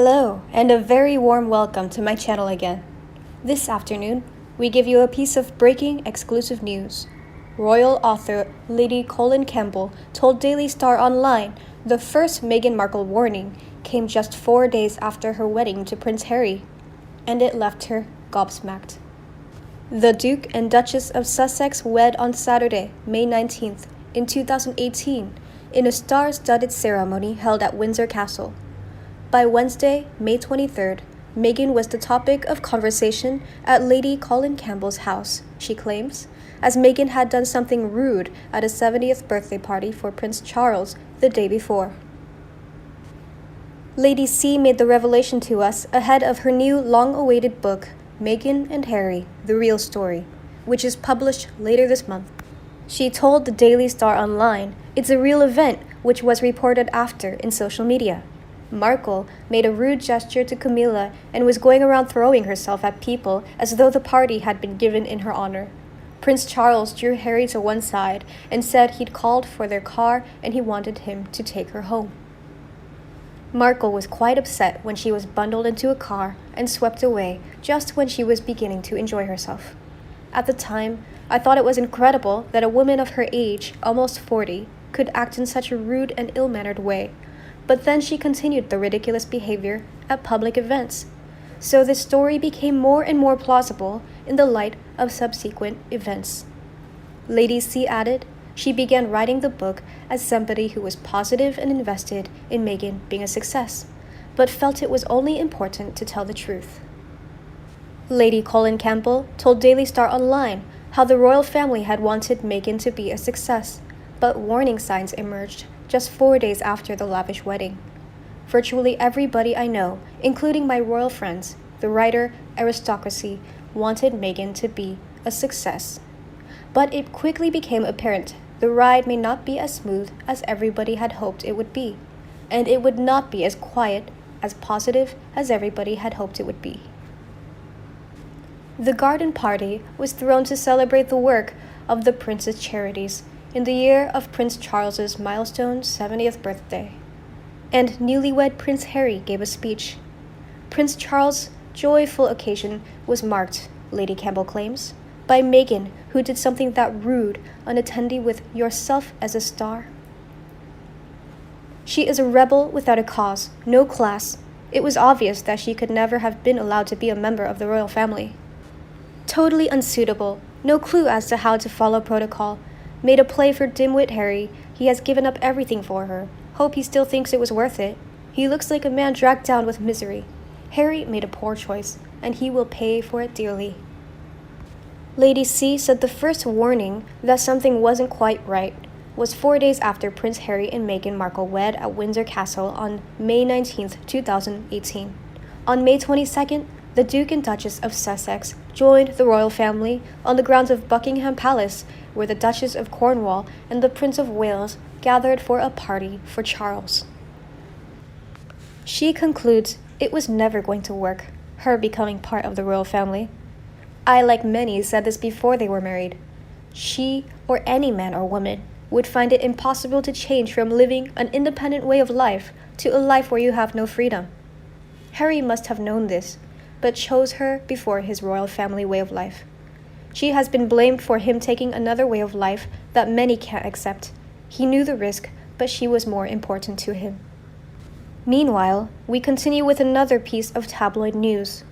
Hello, and a very warm welcome to my channel again. This afternoon, we give you a piece of breaking exclusive news. Royal author Lady Colin Campbell told Daily Star Online the first Meghan Markle warning came just 4 days after her wedding to Prince Harry, and it left her gobsmacked. The Duke and Duchess of Sussex wed on Saturday, May 19th, in 2018, in a star-studded ceremony held at Windsor Castle. By Wednesday, May 23rd, Meghan was the topic of conversation at Lady Colin Campbell's house, she claims, as Meghan had done something rude at a 70th birthday party for Prince Charles the day before. Lady C made the revelation to us ahead of her new long-awaited book, Meghan and Harry, The Real Story, which is published later this month. She told the Daily Star Online it's a real event which was reported after in social media. Markle made a rude gesture to Camilla and was going around throwing herself at people as though the party had been given in her honor. Prince Charles drew Harry to one side and said he'd called for their car and he wanted him to take her home. Markle was quite upset when she was bundled into a car and swept away just when she was beginning to enjoy herself. At the time, I thought it was incredible that a woman of her age, almost 40, could act in such a rude and ill-mannered way. But then she continued the ridiculous behavior at public events. So this story became more and more plausible in the light of subsequent events. Lady C added she began writing the book as somebody who was positive and invested in Meghan being a success, but felt it was only important to tell the truth. Lady Colin Campbell told Daily Star Online how the royal family had wanted Meghan to be a success, but warning signs emerged just 4 days after the lavish wedding. Virtually everybody I know, including my royal friends, the writer aristocracy, wanted Meghan to be a success. But it quickly became apparent the ride may not be as smooth as everybody had hoped it would be, and it would not be as quiet, as positive as everybody had hoped it would be. The garden party was thrown to celebrate the work of the prince's charities in the year of Prince Charles's milestone 70th birthday, and newlywed Prince Harry gave a speech. Prince Charles' joyful occasion was marked, Lady Campbell claims, by Meghan, who did something that rude, unattended with yourself as a star. She is a rebel without a cause, no class. It was obvious that she could never have been allowed to be a member of the royal family. Totally unsuitable, no clue as to how to follow protocol. Made a play for dimwit Harry. He has given up everything for her. Hope he still thinks it was worth it. He looks like a man dragged down with misery. Harry made a poor choice, and he will pay for it dearly. Lady C said the first warning that something wasn't quite right was 4 days after Prince Harry and Meghan Markle wed at Windsor Castle on May 19, 2018. On May 22nd, the Duke and Duchess of Sussex joined the royal family on the grounds of Buckingham Palace, where the Duchess of Cornwall and the Prince of Wales gathered for a party for Charles. She concludes it was never going to work, her becoming part of the royal family. I, like many, said this before they were married. She, or any man or woman, would find it impossible to change from living an independent way of life to a life where you have no freedom. Harry must have known this, but chose her before his royal family way of life. She has been blamed for him taking another way of life that many can't accept. He knew the risk, but she was more important to him. Meanwhile, we continue with another piece of tabloid news.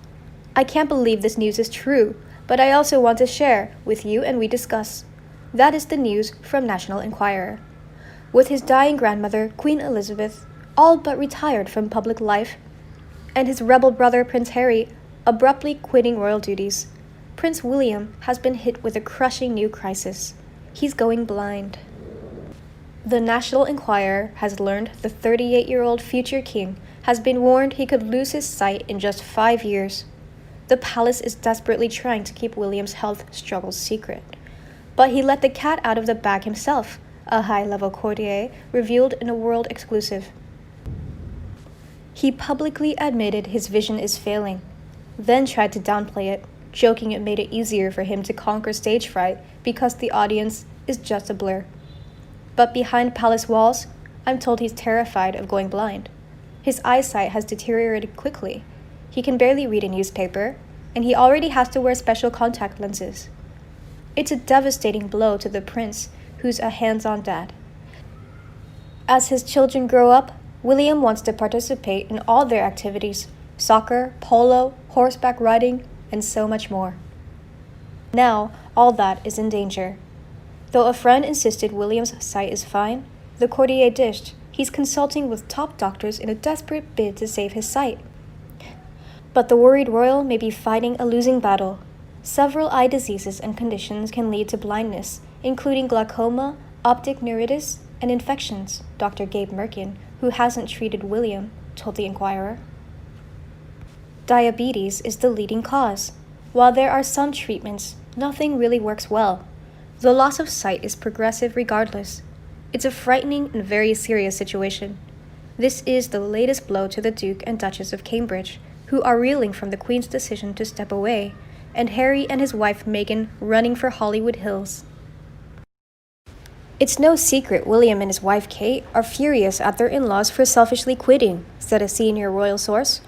I can't believe this news is true, but I also want to share with you and we discuss. That is the news from National Enquirer. With his dying grandmother, Queen Elizabeth, all but retired from public life, and his rebel brother Prince Harry abruptly quitting royal duties, Prince William has been hit with a crushing new crisis. He's going blind. The National Enquirer has learned the 38-year-old future king has been warned he could lose his sight in just 5 years. The palace is desperately trying to keep William's health struggles secret. But he let the cat out of the bag himself, a high-level courtier revealed in a world exclusive. He publicly admitted his vision is failing, then tried to downplay it, joking it made it easier for him to conquer stage fright because the audience is just a blur. But behind palace walls, I'm told he's terrified of going blind. His eyesight has deteriorated quickly. He can barely read a newspaper, and he already has to wear special contact lenses. It's a devastating blow to the prince, who's a hands-on dad. As his children grow up, William wants to participate in all their activities: soccer, polo, horseback riding, and so much more. Now, all that is in danger. Though a friend insisted William's sight is fine, the courtier dished he's consulting with top doctors in a desperate bid to save his sight. But the worried royal may be fighting a losing battle. Several eye diseases and conditions can lead to blindness, including glaucoma, optic neuritis, and infections, Dr. Gabe Merkin, who hasn't treated William, told the Inquirer. Diabetes is the leading cause. While there are some treatments, nothing really works well. The loss of sight is progressive regardless. It's a frightening and very serious situation. This is the latest blow to the Duke and Duchess of Cambridge, who are reeling from the Queen's decision to step away, and Harry and his wife Meghan running for Hollywood Hills. It's no secret William and his wife Kate are furious at their in-laws for selfishly quitting, said a senior royal source.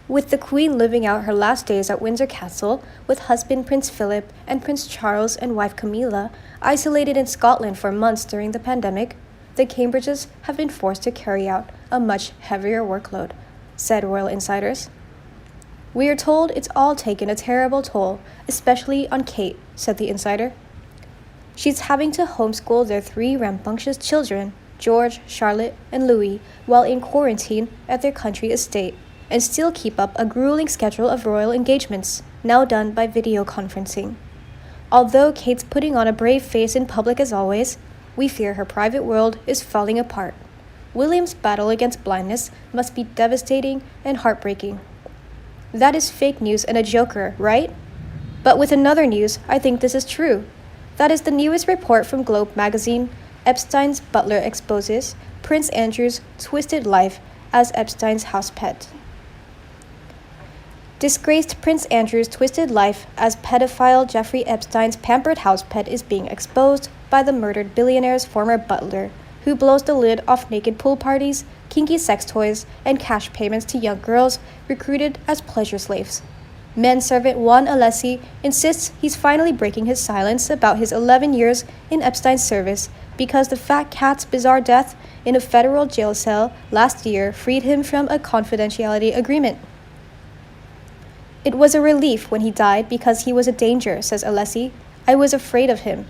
With the Queen living out her last days at Windsor Castle, with husband Prince Philip and Prince Charles and wife Camilla isolated in Scotland for months during the pandemic, the Cambridges have been forced to carry out a much heavier workload, said royal insiders. We are told it's all taken a terrible toll, especially on Kate, said the insider. She's having to homeschool their 3 rambunctious children, George, Charlotte, and Louis, while in quarantine at their country estate, and still keep up a grueling schedule of royal engagements, now done by video conferencing. Although Kate's putting on a brave face in public as always, we fear her private world is falling apart. William's battle against blindness must be devastating and heartbreaking. That is fake news and a joker, right? But with another news, I think this is true. That is the newest report from Globe magazine. Epstein's Butler exposes Prince Andrew's twisted life as Epstein's house pet. Disgraced Prince Andrew's twisted life as pedophile Jeffrey Epstein's pampered house pet is being exposed by the murdered billionaire's former butler, who blows the lid off naked pool parties, kinky sex toys, and cash payments to young girls recruited as pleasure slaves. Manservant Juan Alessi insists he's finally breaking his silence about his 11 years in Epstein's service because the fat cat's bizarre death in a federal jail cell last year freed him from a confidentiality agreement. It was a relief when he died because he was a danger, says Alessi. I was afraid of him.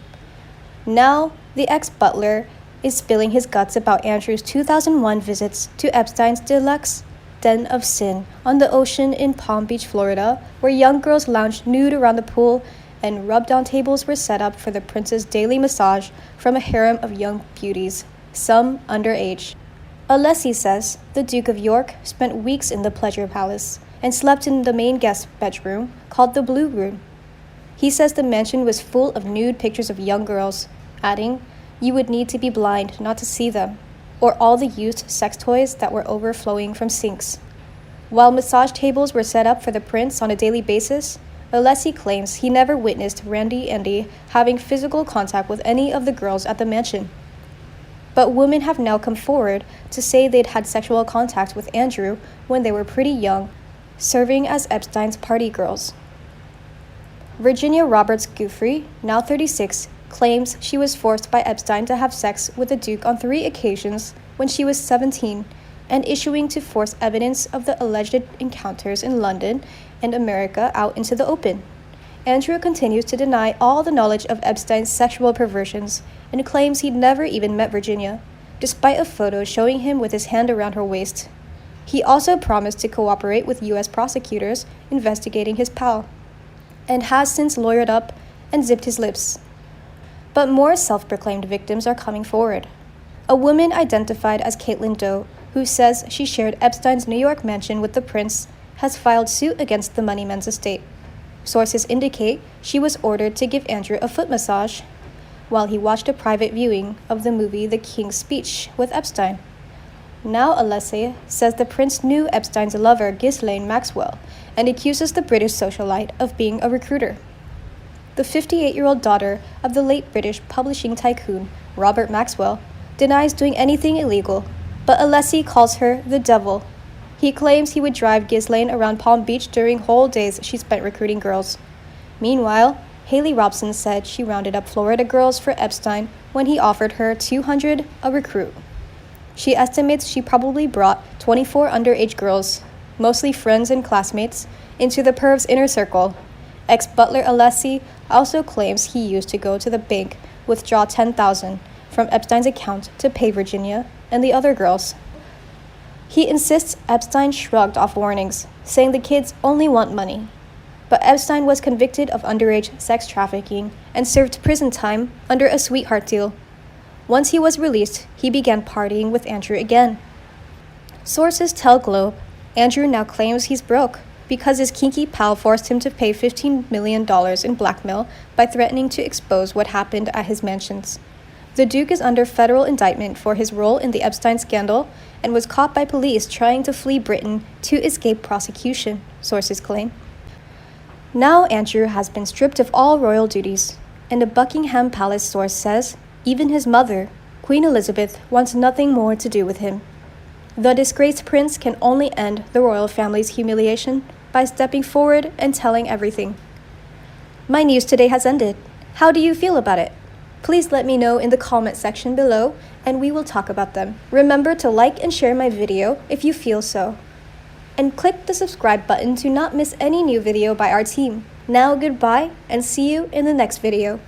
Now, the ex-butler is spilling his guts about Andrew's 2001 visits to Epstein's deluxe den of sin on the ocean in Palm Beach, Florida, where young girls lounged nude around the pool and rub-down tables were set up for the prince's daily massage from a harem of young beauties, some underage. Alessi says the Duke of York spent weeks in the Pleasure Palace and slept in the main guest bedroom called the Blue Room. He says the mansion was full of nude pictures of young girls, adding, "You would need to be blind not to see them," or all the used sex toys that were overflowing from sinks. While massage tables were set up for the prince on a daily basis, Alessi claims he never witnessed Randy Andy having physical contact with any of the girls at the mansion. But women have now come forward to say they'd had sexual contact with Andrew when they were pretty young, serving as Epstein's party girls. Virginia Roberts Giuffre, now 36, claims she was forced by Epstein to have sex with the Duke on 3 occasions when she was 17, and issuing to force evidence of the alleged encounters in London and America out into the open. Andrew continues to deny all the knowledge of Epstein's sexual perversions and claims he'd never even met Virginia, despite a photo showing him with his hand around her waist. He also promised to cooperate with U.S. prosecutors investigating his pal, and has since lawyered up and zipped his lips. But more self-proclaimed victims are coming forward. A woman identified as Caitlin Doe, who says she shared Epstein's New York mansion with the prince, has filed suit against the moneyman's estate. Sources indicate she was ordered to give Andrew a foot massage while he watched a private viewing of the movie The King's Speech with Epstein. Now Alessi says the prince knew Epstein's lover Ghislaine Maxwell and accuses the British socialite of being a recruiter. The 58-year-old daughter of the late British publishing tycoon Robert Maxwell denies doing anything illegal, but Alessi calls her the devil, He claims he would drive Ghislaine around Palm Beach during whole days she spent recruiting girls. Meanwhile, Haley Robson said she rounded up Florida girls for Epstein when he offered her $200 a recruit. She estimates she probably brought 24 underage girls, mostly friends and classmates, into the perv's inner circle. Ex-Butler Alessi also claims he used to go to the bank, withdraw $10,000 from Epstein's account to pay Virginia and the other girls. He insists Epstein shrugged off warnings, saying the kids only want money. But Epstein was convicted of underage sex trafficking and served prison time under a sweetheart deal. Once he was released, he began partying with Andrew again. Sources tell Globe Andrew now claims he's broke because his kinky pal forced him to pay $15 million in blackmail by threatening to expose what happened at his mansions. The Duke is under federal indictment for his role in the Epstein scandal and was caught by police trying to flee Britain to escape prosecution, sources claim. Now Andrew has been stripped of all royal duties, and a Buckingham Palace source says even his mother, Queen Elizabeth, wants nothing more to do with him. The disgraced prince can only end the royal family's humiliation by stepping forward and telling everything. My news today has ended. How do you feel about it? Please let me know in the comment section below, and we will talk about them. Remember to like and share my video if you feel so. And click the subscribe button to not miss any new video by our team. Now goodbye, and see you in the next video.